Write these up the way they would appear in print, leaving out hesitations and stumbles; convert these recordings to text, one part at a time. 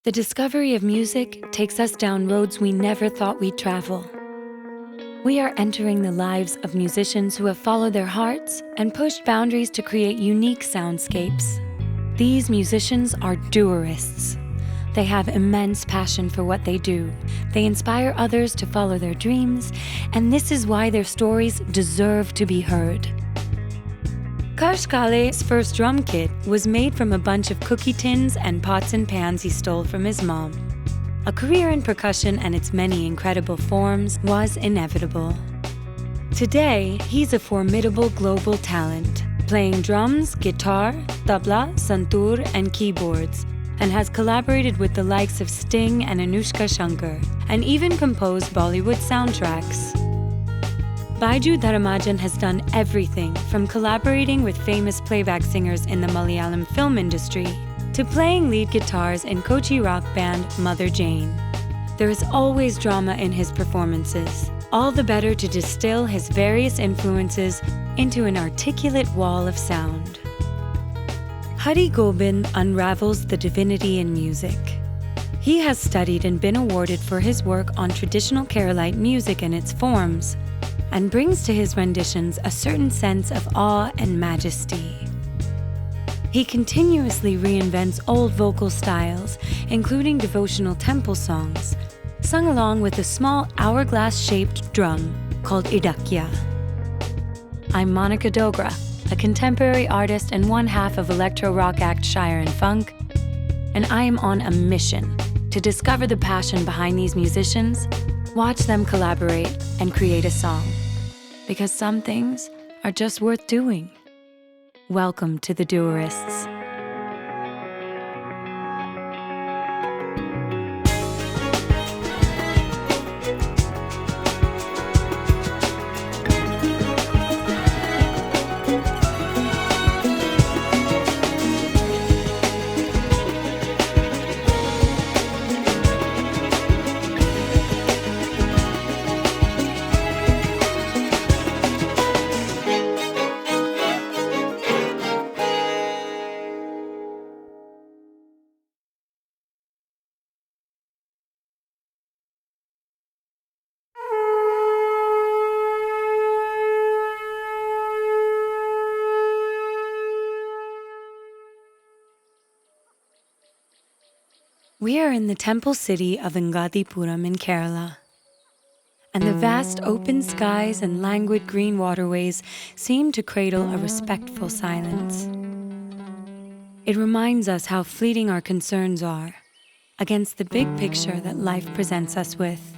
The discovery of music takes us down roads we never thought we'd travel. We are entering the lives of musicians who have followed their hearts and pushed boundaries to create unique soundscapes. These musicians are Dewarists. They have immense passion for what they do. They inspire others to follow their dreams, and this is why their stories deserve to be heard. Karsh Kale's first drum kit was made from a bunch of cookie tins and pots and pans he stole from his mom. A career in percussion and its many incredible forms was inevitable. Today, he's a formidable global talent, playing drums, guitar, tabla, santoor, and keyboards, and has collaborated with the likes of Sting and Anushka Shankar, and even composed Bollywood soundtracks. Baiju Dharmajan has done everything from collaborating with famous playback singers in the Malayalam film industry to playing lead guitars in Kochi rock band Mother Jane. There is always drama in his performances, all the better to distill his various influences into an articulate wall of sound. Harigovindan unravels the divinity in music. He has studied and been awarded for his work on traditional Keralite music and its forms, and brings to his renditions a certain sense of awe and majesty. He continuously reinvents old vocal styles, including devotional temple songs, sung along with a small hourglass-shaped drum called edakka. I'm Monica Dogra, a contemporary artist and one half of electro-rock act Shire and Funk, and I am on a mission to discover the passion behind these musicians, watch them collaborate, and create a song. Because some things are just worth doing. Welcome to the Dewarists. We are in the temple city of Angadipurram in Kerala, and the vast open skies and languid green waterways seem to cradle a respectful silence. It reminds us how fleeting our concerns are against the big picture that life presents us with.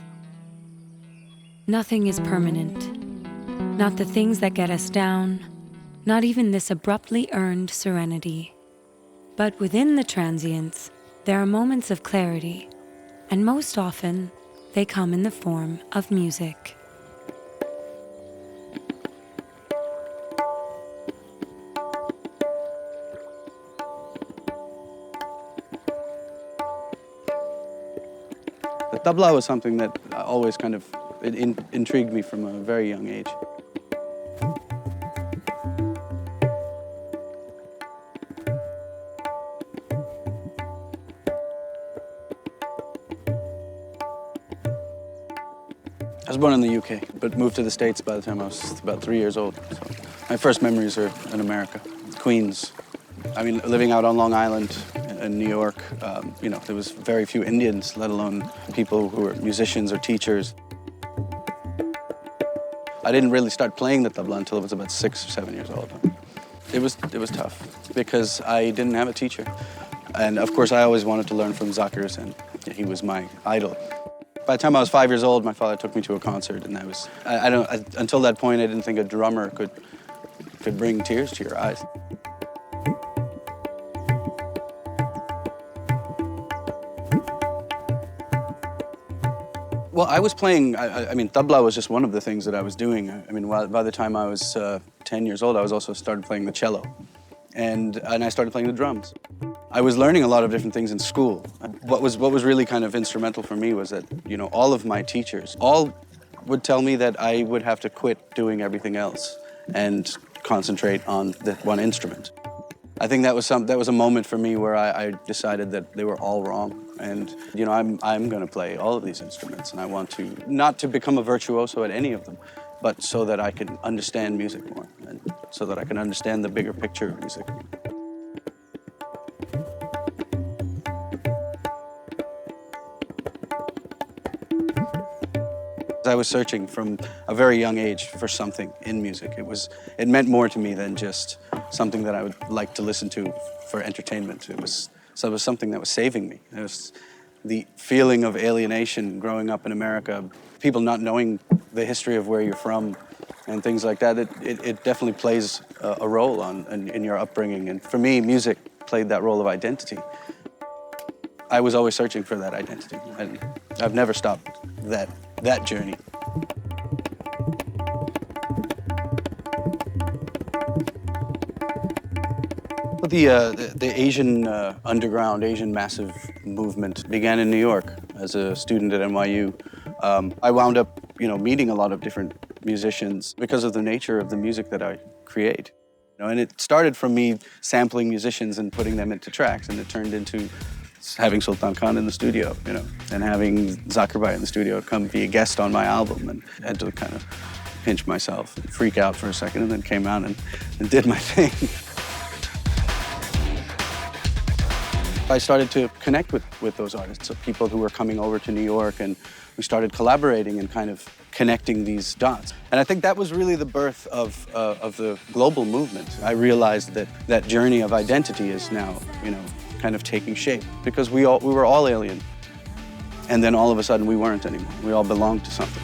Nothing is permanent, not the things that get us down, not even this abruptly earned serenity. But within the transience, there are moments of clarity, and most often, they come in the form of music. The tabla was something that always kind of intrigued me from a very young age. I was born in the UK, but moved to the States by the time I was about 3 years old. So my first memories are in America, Queens. I mean, living out on Long Island in New York, there was very few Indians, let alone people who were musicians or teachers. I didn't really start playing the tabla until I was about 6 or 7 years old. It was tough because I didn't have a teacher. And of course, I always wanted to learn from Zakir, and he was my idol. By the time I was 5 years old, my father took me to a concert, and until that point, I didn't think a drummer could bring tears to your eyes. Well, I was playing, tabla was just one of the things that I was doing. By the time I was 10 years old, I was also started playing the cello, and I started playing the drums. I was learning a lot of different things in school. What was really kind of instrumental for me was that, all of my teachers, all would tell me that I would have to quit doing everything else and concentrate on that one instrument. I think that was a moment for me where I decided that they were all wrong. And, you know, I'm going to play all of these instruments, and I want to, not to become a virtuoso at any of them, but so that I can understand music more, and so that I can understand the bigger picture of music. I was searching from a very young age for something in music. It meant more to me than just something that I would like to listen to for entertainment. It was something that was saving me. It was the feeling of alienation growing up in America, people not knowing the history of where you're from and things like that. It definitely plays a role in your upbringing. And for me, music played that role of identity. I was always searching for that identity, and I've never stopped that journey. The Asian underground, Asian massive movement began in New York as a student at NYU. I wound up, you know, meeting a lot of different musicians because of the nature of the music that I create. You know, and it started from me sampling musicians and putting them into tracks, and it turned into having Sultan Khan in the studio, you know, and having Zakir Bhai in the studio come be a guest on my album, and I had to kind of pinch myself and freak out for a second, and then came out and did my thing. I started to connect with those artists, so people who were coming over to New York, and we started collaborating and kind of connecting these dots. And I think that was really the birth of the global movement. I realized that that journey of identity is now, you know, kind of taking shape, because we were all alien, and then all of a sudden we weren't anymore. We all belonged to something.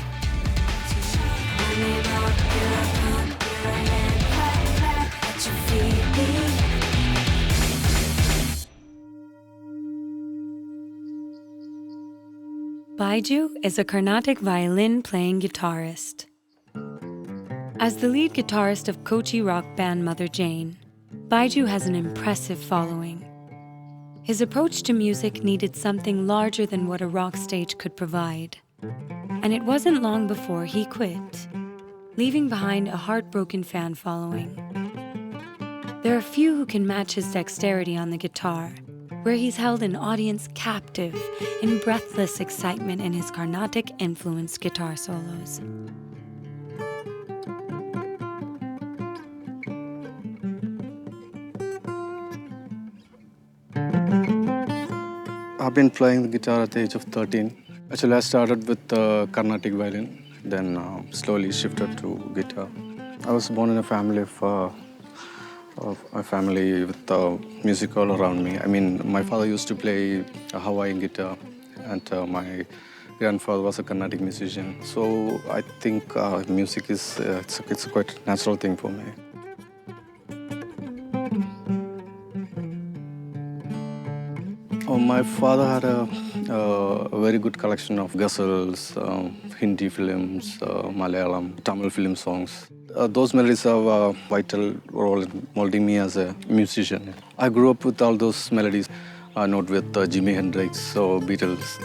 Baiju is a Carnatic violin-playing guitarist. As the lead guitarist of Kochi rock band Mother Jane, Baiju has an impressive following. His approach to music needed something larger than what a rock stage could provide. And it wasn't long before he quit, leaving behind a heartbroken fan following. There are few who can match his dexterity on the guitar, where he's held an audience captive in breathless excitement in his Carnatic-influenced guitar solos. I've been playing the guitar at the age of 13. Actually, I started with Carnatic violin, then slowly shifted to guitar. I was born in a family of a family with music all around me. I mean, my father used to play a Hawaiian guitar, and my grandfather was a Carnatic musician. So I think music is it's a quite natural thing for me. My father had a very good collection of ghazals, Hindi films, Malayalam, Tamil film songs. Those melodies have a vital role in molding me as a musician. I grew up with all those melodies, not with Jimi Hendrix or Beatles.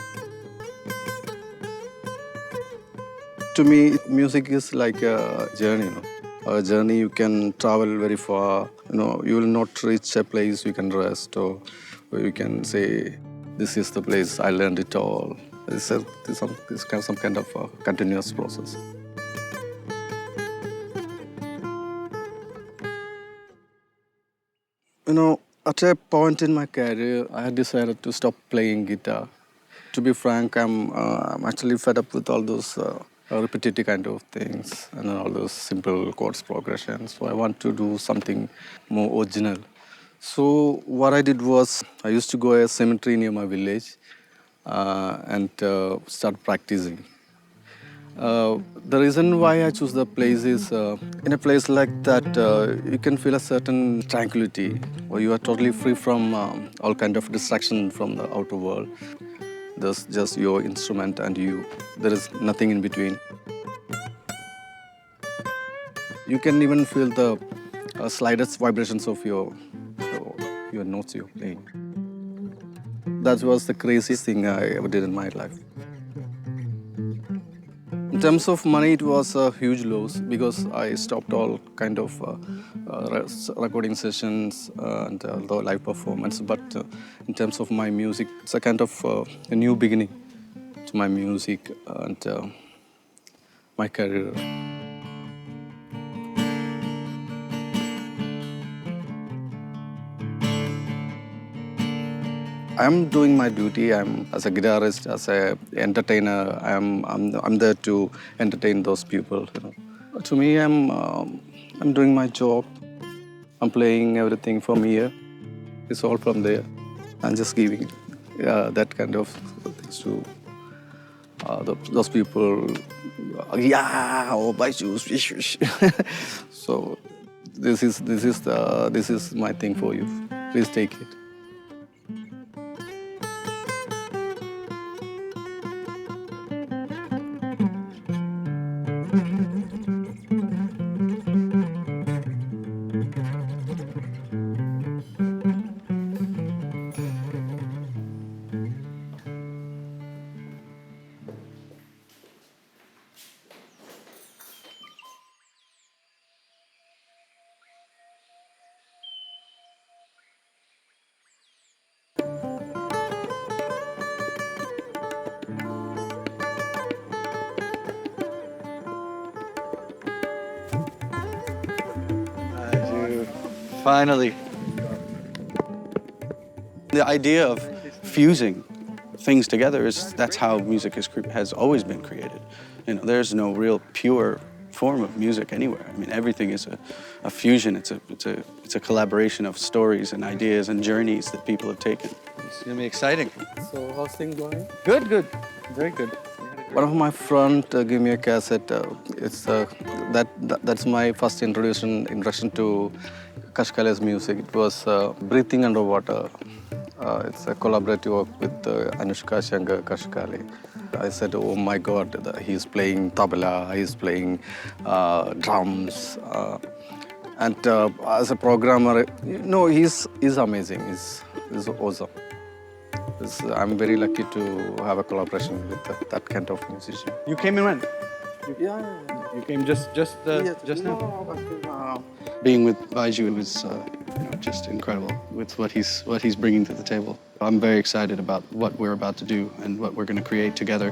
To me, music is like a journey. You know? A journey you can travel very far. You know, you will not reach a place you can rest, or you can say, this is the place I learned it all. It's some kind of a continuous process. You know, at a point in my career, I had decided to stop playing guitar. To be frank, I'm actually fed up with all those repetitive kind of things and all those simple chords progressions. So I want to do something more original. So what I did was, I used to go to a cemetery near my village and start practicing. The reason why I choose the place is, in a place like that, you can feel a certain tranquility, where you are totally free from all kind of distraction from the outer world. There's just your instrument and you. There is nothing in between. You can even feel the slightest vibrations of your notes you're playing. That was the craziest thing I ever did in my life. terms of money, it was a huge loss because I stopped all kind of recording sessions and the live performance. But in terms of my music, it's a kind of a new beginning to my music and my career. I'm doing my duty. I'm as a guitarist, as a entertainer. I'm there to entertain those people. You know. To me, I'm doing my job. I'm playing everything from here. It's all from there. I'm just giving that kind of things to those people. Yeah, oh, Baiju. So this is my thing for you. Please take it. Finally. The idea of fusing things together that's how music has always been created. You know, there's no real pure form of music anywhere. I mean, everything is a fusion. It's a collaboration of stories and ideas and journeys that people have taken. It's gonna be exciting. So how's things going? Good, good, very good. One of my friends gave me a cassette. That's my first introduction to Karsh Kale's music. It was Breathing Underwater. It's a collaborative work with Anushka Shankar, Karsh Kale. I said, oh my God, he's playing tabla, he's playing drums. And as a programmer, he's amazing. He's awesome. I'm very lucky to have a collaboration with that kind of musician. You came in when? Yeah. You came just now. Being with Baiju was just incredible with what he's bringing to the table. I'm very excited about what we're about to do and what we're going to create together.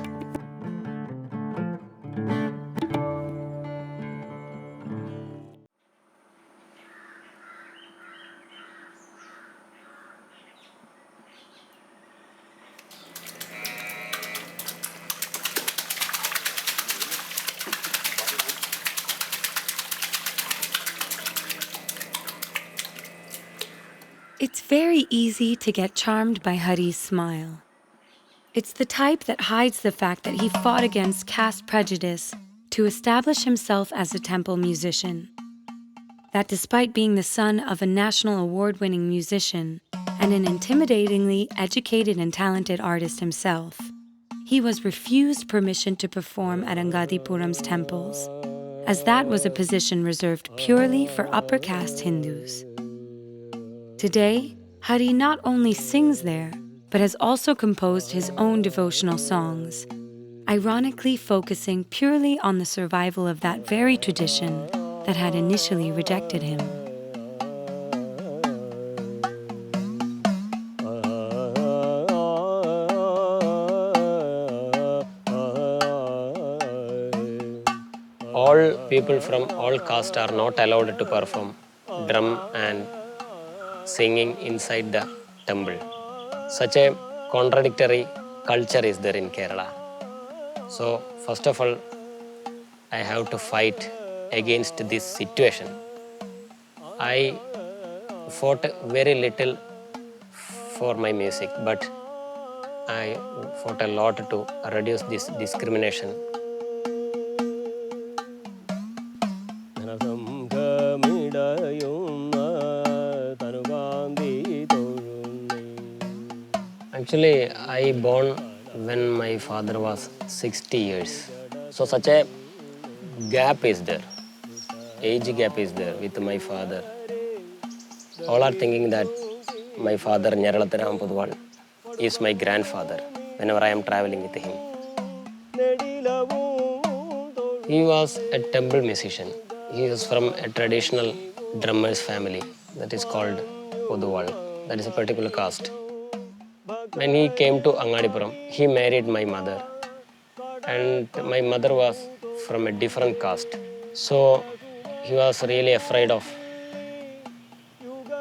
It's very easy to get charmed by Hari's smile. It's the type that hides the fact that he fought against caste prejudice to establish himself as a temple musician. That despite being the son of a national award-winning musician and an intimidatingly educated and talented artist himself, he was refused permission to perform at Angadipurram's temples, as that was a position reserved purely for upper caste Hindus. Today, Hari not only sings there, but has also composed his own devotional songs, ironically focusing purely on the survival of that very tradition that had initially rejected him. All people from all castes are not allowed to perform drum and singing inside the temple. Such a contradictory culture is there in Kerala. So, first of all, I have to fight against this situation. I fought very little for my music, but I fought a lot to reduce this discrimination. Actually, I born when my father was 60 years. So such a gap is there. Age gap is there with my father. All are thinking that my father, Njeralathu Harigovindan, is my grandfather whenever I am traveling with him. He was a temple musician. He was from a traditional drummer's family that is called Poduvall. That is a particular caste. When he came to Angadipurram, he married my mother. And my mother was from a different caste. So he was really afraid of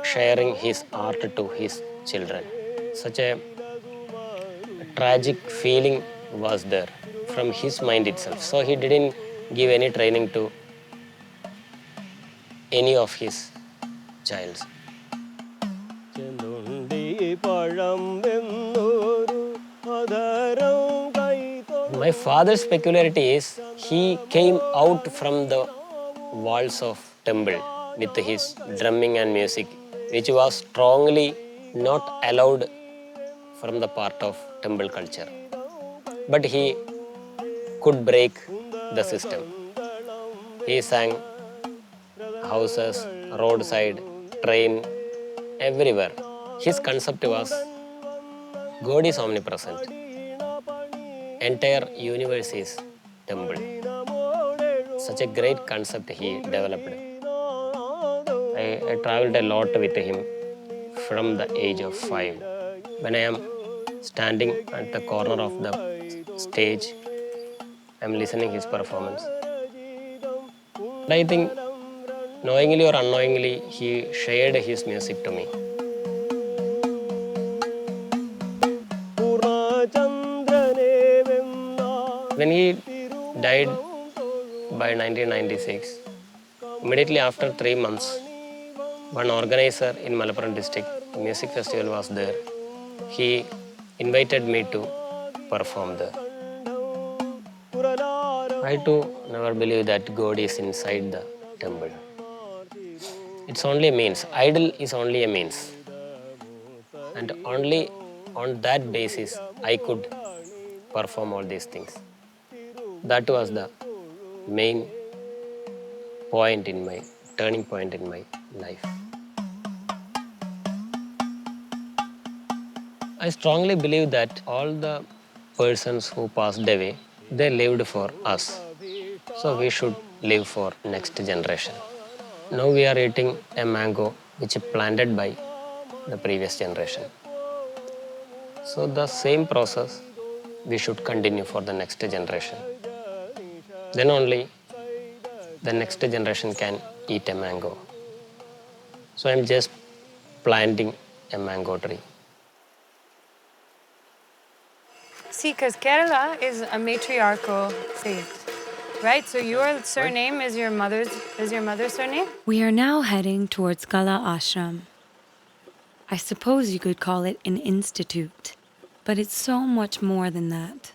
sharing his art to his children. Such a tragic feeling was there from his mind itself. So he didn't give any training to any of his childs. My father's peculiarity is he came out from the walls of temple with his drumming and music, which was strongly not allowed from the part of temple culture. But he could break the system. He sang houses, roadside, train, everywhere. His concept was God is omnipresent. Entire universe is temple. Such a great concept he developed. I traveled a lot with him from the age of 5. When I am standing at the corner of the stage, I am listening his performance. And I think knowingly or unknowingly, he shared his music to me. When he died by 1996, immediately after 3 months, one organizer in Malappuram district, the music festival was there. He invited me to perform there. I too never believe that God is inside the temple. It's only a means. Idol is only a means. And only on that basis I could perform all these things. That was the main turning point in my life. I strongly believe that all the persons who passed away, they lived for us. So we should live for next generation. Now we are eating a mango which is planted by the previous generation. So the same process we should continue for the next generation. Then only the next generation can eat a mango. So I'm just planting a mango tree. See, because Kerala is a matriarchal faith, right? So your surname is your mother's surname? We are now heading towards Kala Ashram. I suppose you could call it an institute, but it's so much more than that.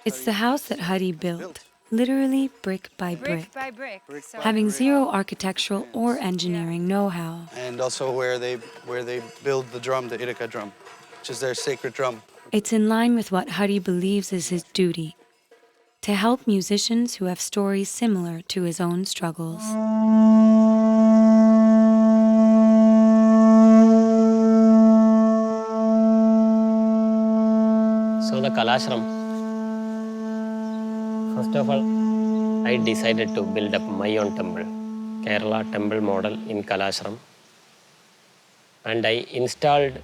It's the house that Hari built, literally brick by brick, So having zero architectural or engineering know-how. And also where they build the drum, the edakka drum, which is their sacred drum. It's in line with what Hari believes is his duty, to help musicians who have stories similar to his own struggles. So the Kalashram, first of all, I decided to build up my own temple, Kerala temple model in Kalashram. And I installed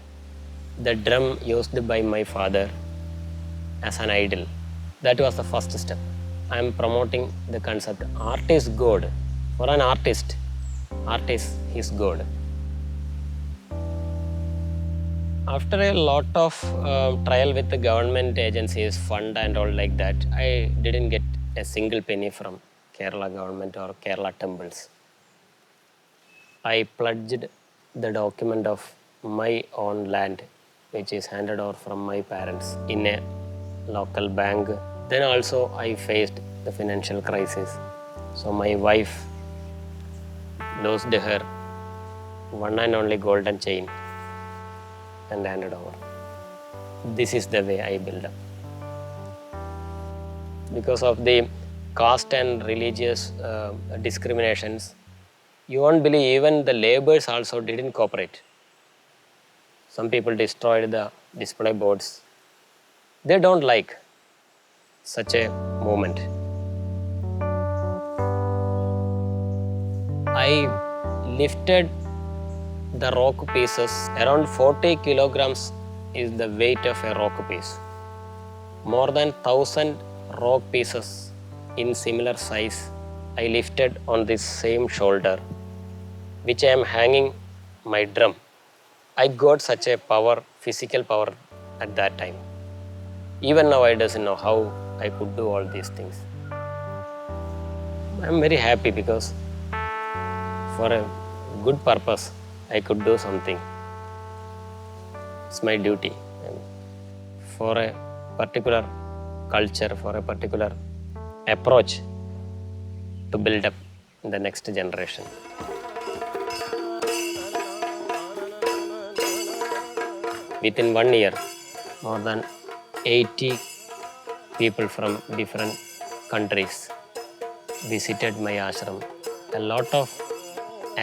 the drum used by my father as an idol. That was the first step. I am promoting the concept, art is God. For an artist, art is his God. After a lot of trial with the government agencies, fund and all like that, I didn't get a single penny from Kerala government or Kerala temples. I pledged the document of my own land, which is handed over from my parents in a local bank. Then also I faced the financial crisis. So my wife lost her one and only golden chain and handed over. This is the way I build up. Because of the caste and religious discriminations, you won't believe even the laborers also didn't cooperate. Some people destroyed the display boards. They don't like such a movement. I lifted the rock pieces. Around 40 kilograms is the weight of a rock piece. More than 1,000 rock pieces in similar size I lifted on this same shoulder, which I am hanging my drum. I got such a power, physical power at that time. Even now I doesn't know how I could do all these things. I'm very happy because for a good purpose I could do something. It's my duty. And for a particular culture, for a particular approach to build up the next generation. Within 1 year, more than 80 people from different countries visited my ashram. A lot of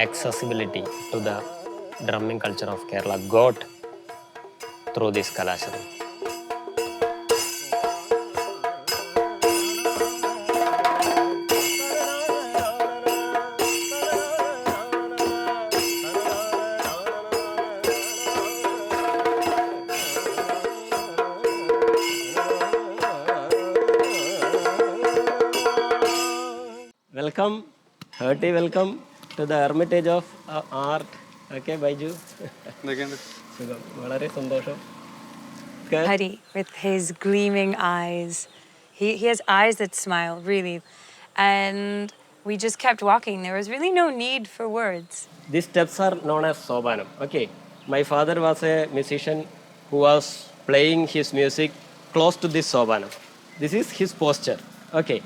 accessibility to the drumming culture of Kerala got through this Kalashram. Welcome, hearty welcome to the Hermitage of Art. Okay, Baiju. വളരെ സന്തോഷം. Hari, with his gleaming eyes. He has eyes that smile, really. And we just kept walking. There was really no need for words. These steps are known as Sobanam. Okay, my father was a musician who was playing his music close to this Sobanam. This is his posture. Okay,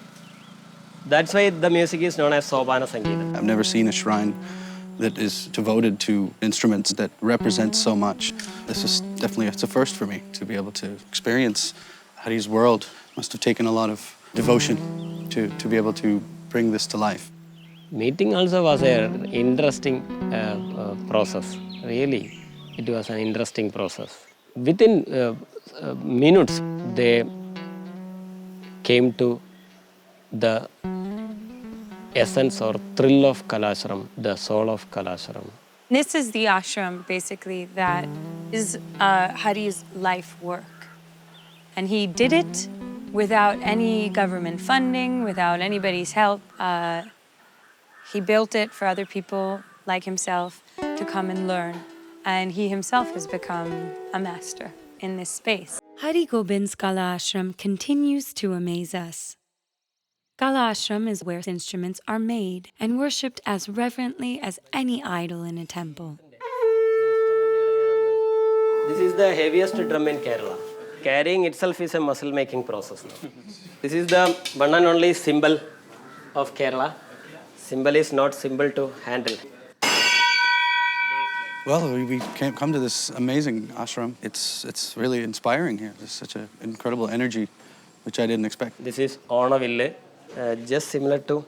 that's why the music is known as Sobana Sangeeta. I've never seen a shrine that is devoted to instruments that represent so much. This is definitely, it's a first for me to be able to experience Hari's world. Must have taken a lot of devotion to be able to bring this to life. Meeting also was an interesting process. Really, it was an interesting process. Within minutes, they came to the essence or thrill of Kalashram, the soul of Kalashram. This is the ashram, basically, that is Hari's life work. And he did it without any government funding, without anybody's help. He built it for other people like himself to come and learn. And he himself has become a master in this space. Harigobind's Kala Ashram continues to amaze us. Kala Ashram is where instruments are made and worshipped as reverently as any idol in a temple. This is the heaviest drum in Kerala. Carrying itself is a muscle-making process now. This is the one and only symbol of Kerala. Symbol is not simple to handle. Well, we come to this amazing ashram. It's really inspiring here. There's such an incredible energy, which I didn't expect. This is Onaville, just similar to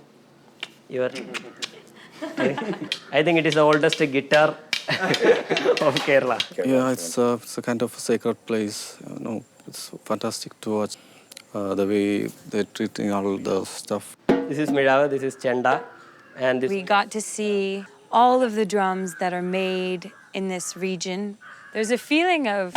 your... I think it is the oldest guitar of Kerala. Yeah, it's a kind of a sacred place. You know, it's fantastic to watch the way they're treating all the stuff. This is Midava, this is Chenda, and this... We got to see all of the drums that are made in this region. There's a feeling of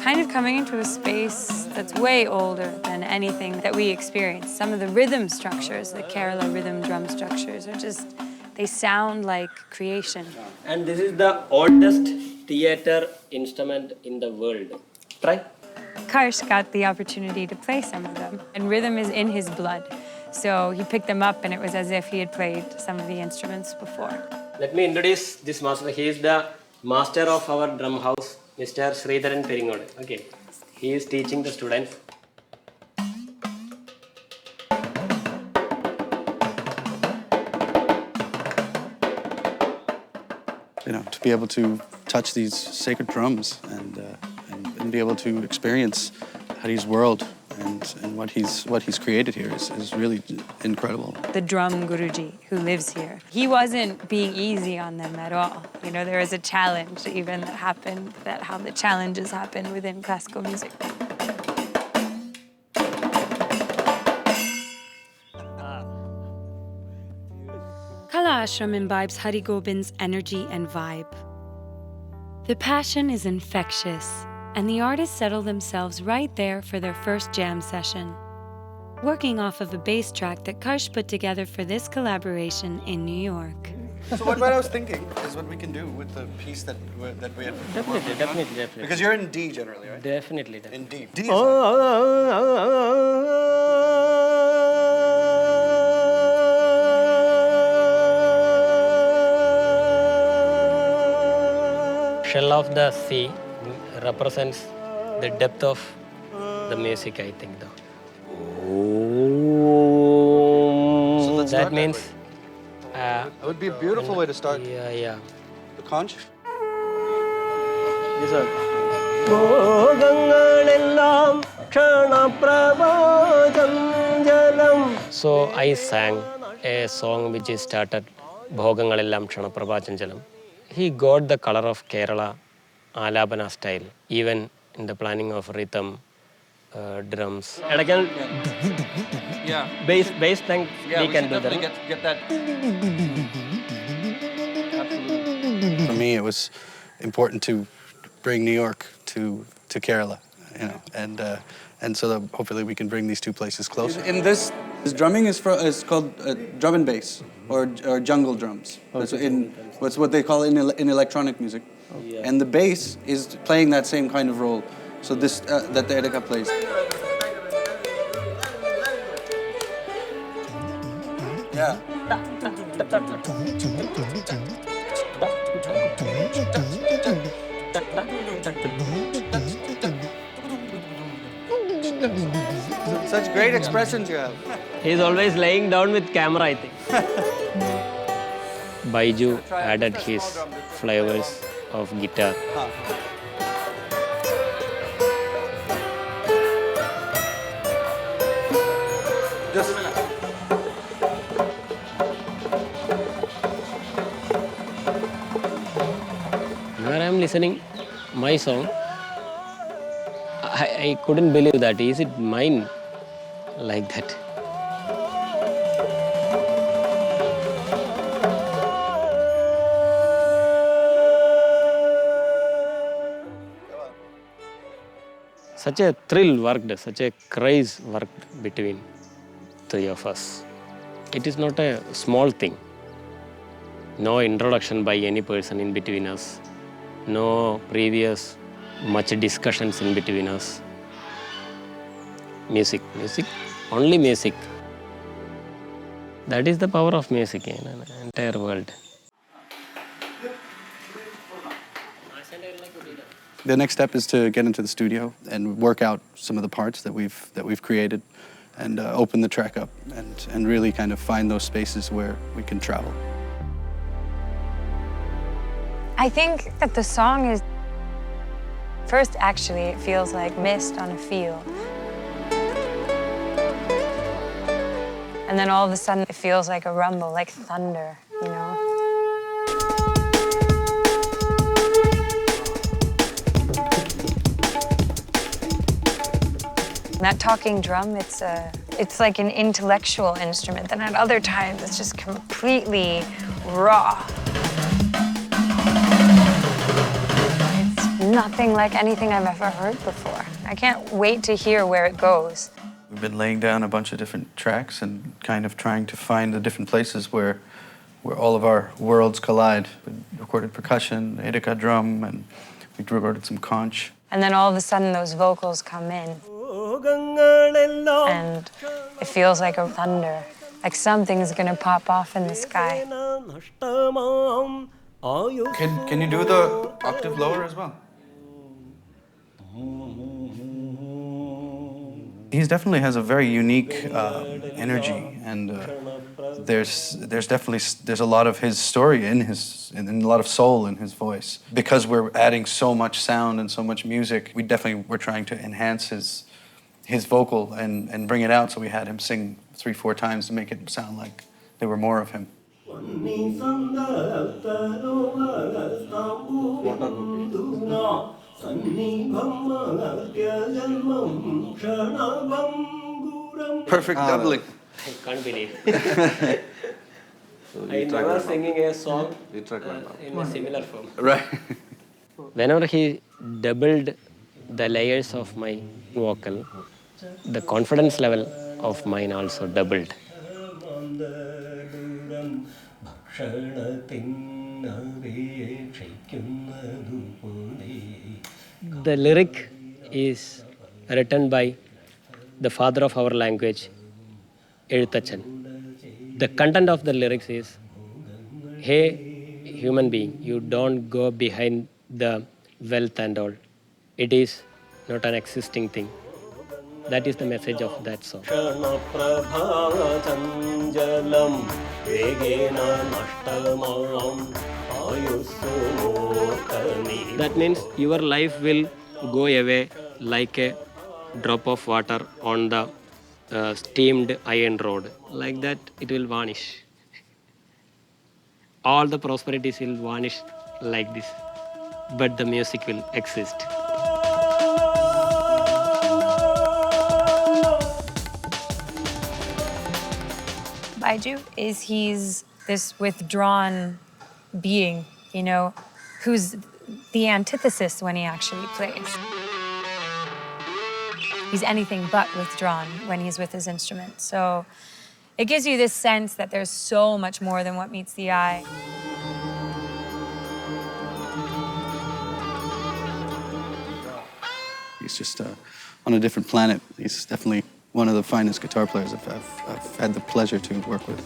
kind of coming into a space that's way older than anything that we experience. Some of the rhythm structures, the Kerala rhythm drum structures, are just, they sound like creation. And this is the oldest theater instrument in the world. Try. Karsh got the opportunity to play some of them, and rhythm is in his blood. So he picked them up and it was as if he had played some of the instruments before. Let me introduce this master. He is the master of our drum house, Mr. Sridharan Peringode. Okay. He is teaching the students. You know, to be able to touch these sacred drums and be able to experience Hari's world and what he's created here is really incredible. The drum Guruji who lives here, he wasn't being easy on them at all. You know, there was a challenge even that happened, that how the challenges happen within classical music. Kala ashram imbibes Harigobind's energy and vibe. The passion is infectious, and the artists settle themselves right there for their first jam session, working off of a bass track that Karsh put together for this collaboration in New York. So what I was thinking is what we can do with the piece that we had. Definitely. Because you're in D generally, right? Definitely. In D. D is Shell of the sea represents the depth of the music, I think, though. So let's That start means, that would be a beautiful way to start. yeah. The conch. Yes, sir. So I sang a song which is started Bhogangalellam Kshanapprabha. He got the color of Kerala Alabana style, even in the planning of rhythm, drums. Yeah. Bass thing, we can do that. Get that. For me, it was important to bring New York to Kerala, you know, and so that hopefully we can bring these two places closer. In this drumming is called drum and bass or jungle drums. That's what they call it in electronic music. Okay. And the bass is playing that same kind of role. So this that the edakka plays. Yeah. Such great expressions you have. He's always laying down with camera, I think. Baiju added his flavors of guitar. Where I am listening my song, I couldn't believe that. Is it mine like that? Such a thrill worked, such a craze worked between three of us. It is not a small thing. No introduction by any person in between us. No previous much discussions in between us. Music, only music. That is the power of music in an entire world. The next step is to get into the studio and work out some of the parts that we've created, and open the track up and really kind of find those spaces where we can travel. I think that the song is, first actually it feels like mist on a field. And then all of a sudden it feels like a rumble, like thunder, you know? That talking drum, it's like an intellectual instrument, and at other times it's just completely raw. It's nothing like anything I've ever heard before. I can't wait to hear where it goes. We've been laying down a bunch of different tracks and kind of trying to find the different places where all of our worlds collide. We recorded percussion, edakka drum, and we recorded some conch. And then all of a sudden those vocals come in. And it feels like a thunder, like something's gonna pop off in the sky. Can you do the octave lower as well? He definitely has a very unique energy, and there's a lot of his story in a lot of soul in his voice. Because we're adding so much sound and so much music, we're trying to enhance his vocal and bring it out. So we had him sing 3-4 times to make it sound like there were more of him. Perfect doubling. I can't believe. So I never singing a song You track one down. in a similar form. Right. Whenever he doubled the layers of my vocal, the confidence level of mine also doubled. The lyric is written by the father of our language, Eഴുത്തച്ഛൻ. The content of the lyrics is, hey, human being, you don't go behind the wealth and all. It is not an existing thing. That is the message of that song. That means your life will go away like a drop of water on the steamed iron rod. Like that, it will vanish. All the prosperities will vanish like this, but the music will exist. Baiju he's this withdrawn being, you know, who's the antithesis when he actually plays. He's anything but withdrawn when he's with his instrument. So it gives you this sense that there's so much more than what meets the eye. He's just on a different planet. He's definitely one of the finest guitar players I've had the pleasure to work with.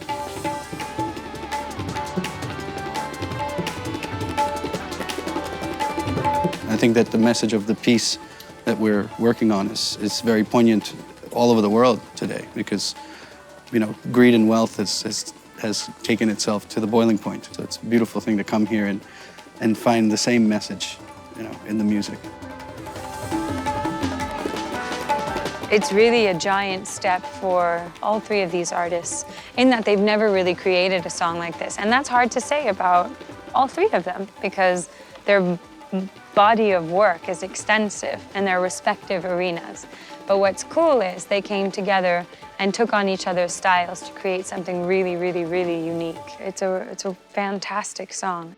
I think that the message of the piece that we're working on is very poignant all over the world today because, you know, greed and wealth has taken itself to the boiling point. So it's a beautiful thing to come here and find the same message, you know, in the music. It's really a giant step for all three of these artists in that they've never really created a song like this. And that's hard to say about all three of them because their body of work is extensive in their respective arenas. But what's cool is they came together and took on each other's styles to create something really, really, really unique. It's a fantastic song.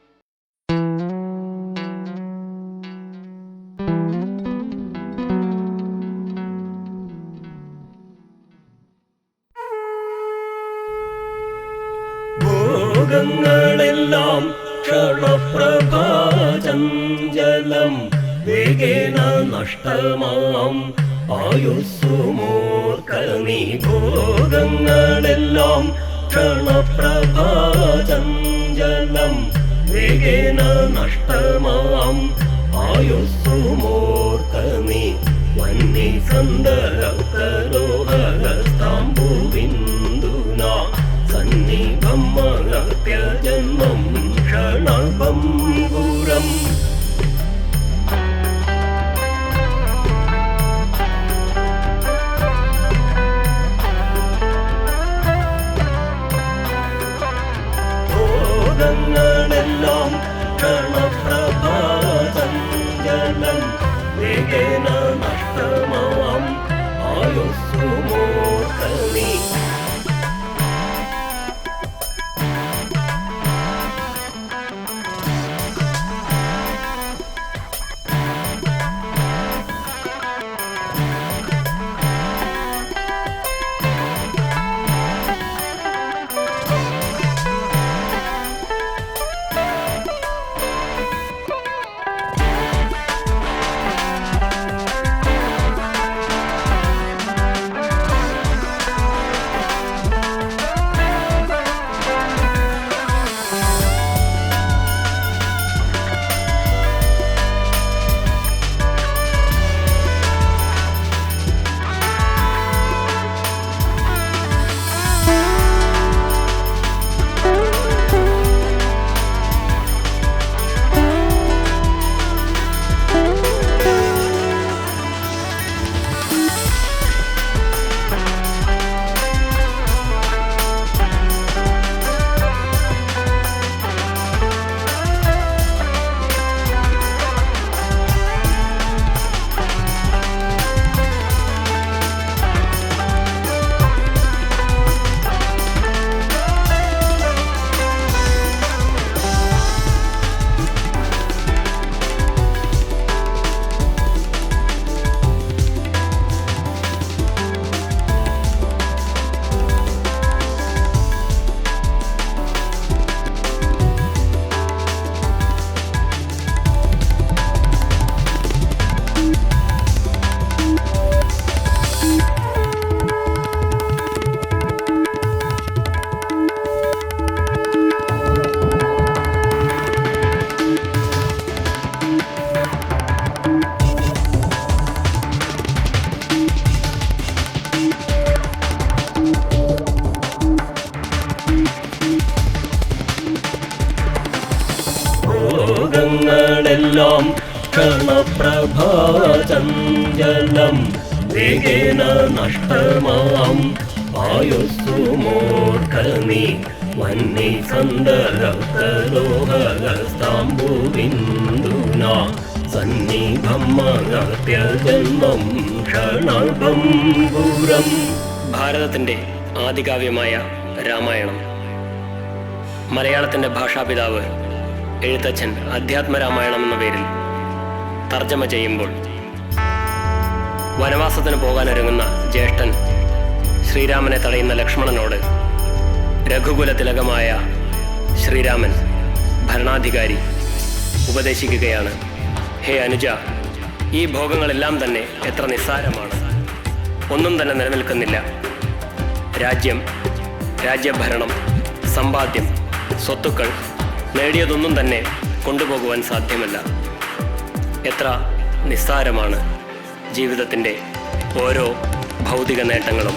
ഭോഗങ്ങളെല്ലാം ക്ഷണപ്രഭാചഞ്ചലം വേഗേന നഷ്ടമാം ആയുസ്സുമോർക്കനീ ഭോഗങ്ങളെല്ലാം ക്ഷണപ്രഭാചഞ്ചലം വേഗേന നഷ്ടമാം ആയുസ്സുമോർക്കനീ വന്നി സന്ദരകരോഹസ്താംബുബിന്ദുനാ സന്നിഭം മഹത്യജന്മം ക്ഷണഭംഗുരം ഭോഗങ്ങളെല്ലാം ക്ഷണപ്രഭാചഞ്ചലം വേഗേന നഷ്ടമാം ആയുസ്സുമോർക്കനീ क्षणप्रभाचञ्चलं वेगेन नष्टमां वायुस्सु मूर्धनि वह्नि सन्दरक्तलोहस्ताम्बुबिन्दुना सन्निभं मगत्यजन्मं क्षणभङ्गुरम्. ഭാരതത്തിൻ്റെ ആദികാവ്യമായ രാമായണം, മലയാളത്തിൻ്റെ ഭാഷാപിതാവ് എഴുത്തച്ഛൻ അധ്യാത്മരാമായണം എന്ന പേരിൽ തർജ്ജമ ചെയ്യുമ്പോൾ വനവാസത്തിന് പോകാനൊരുങ്ങുന്ന ജ്യേഷ്ഠൻ ശ്രീരാമനെ തടയുന്ന ലക്ഷ്മണനോട് രഘുകുല തിലകമായ ശ്രീരാമൻ ഭരണാധികാരി ഉപദേശിക്കുകയാണ്, ഹേ അനുജ, ഈ ഭോഗങ്ങളെല്ലാം തന്നെ എത്ര നിസ്സാരമാണ്, ഒന്നും തന്നെ നിലനിൽക്കുന്നില്ല. രാജ്യം, രാജ്യഭരണം, സമ്പാദ്യം, സ്വത്തുക്കൾ നേടിയതൊന്നും തന്നെ കൊണ്ടുപോകുവാൻ സാധ്യമല്ല. എത്ര നിസ്സാരമാണ് ജീവിതത്തിൻ്റെ ഓരോ ഭൗതിക നേട്ടങ്ങളും.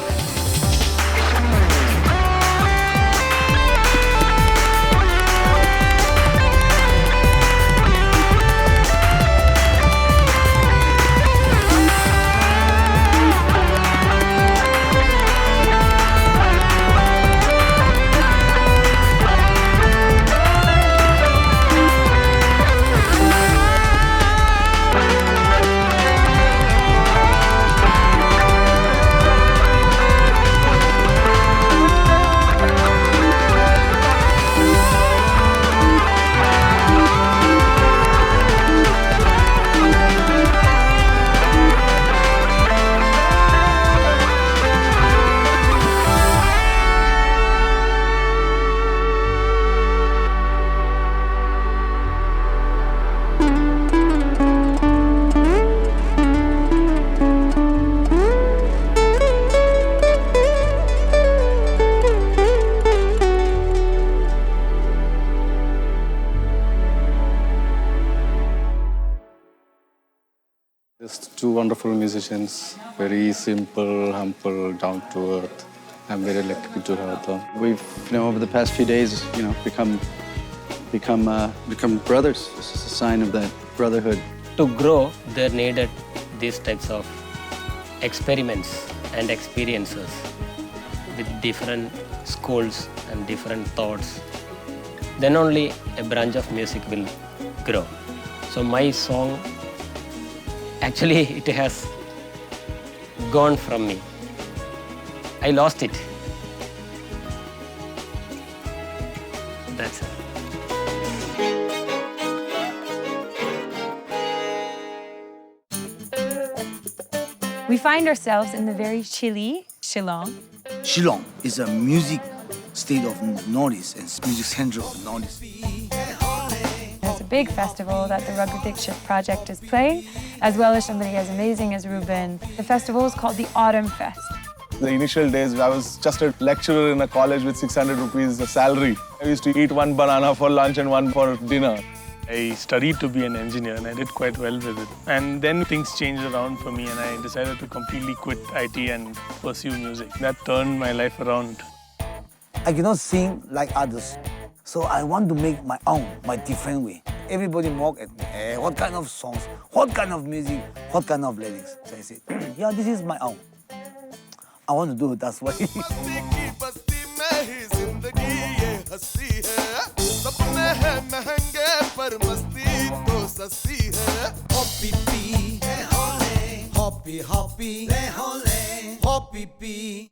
Just two wonderful musicians, very simple, humble, down to earth. I'm very lucky to have them. We've, over the past few days, become brothers. This is a sign of that brotherhood. To grow, there needed these types of experiments and experiences with different schools and different thoughts. Then only a branch of music will grow. So my song, actually it has gone from me. I lost it. That's it. We find ourselves in the very chilly Shillong. Shillong is a music state of Northeast and music center of Northeast. It's a big festival that the Rugby Dikshit project is playing, as well as somebody as amazing as Ruben. The festival is called the Autumn Fest. The initial days, I was just a lecturer in a college with 600 rupees salary. I used to eat one banana for lunch and one for dinner. I studied to be an engineer and I did quite well with it. And then things changed around for me and I decided to completely quit IT and pursue music. That turned my life around. I cannot sing like others, so I want to make my own, my different way. Everybody mock at me, what kind of songs, what kind of music, what kind of lyrics. So I said, yeah, this is my own. I want to do it, that's why. Hoppy, hoppy, hoppy, hoppy,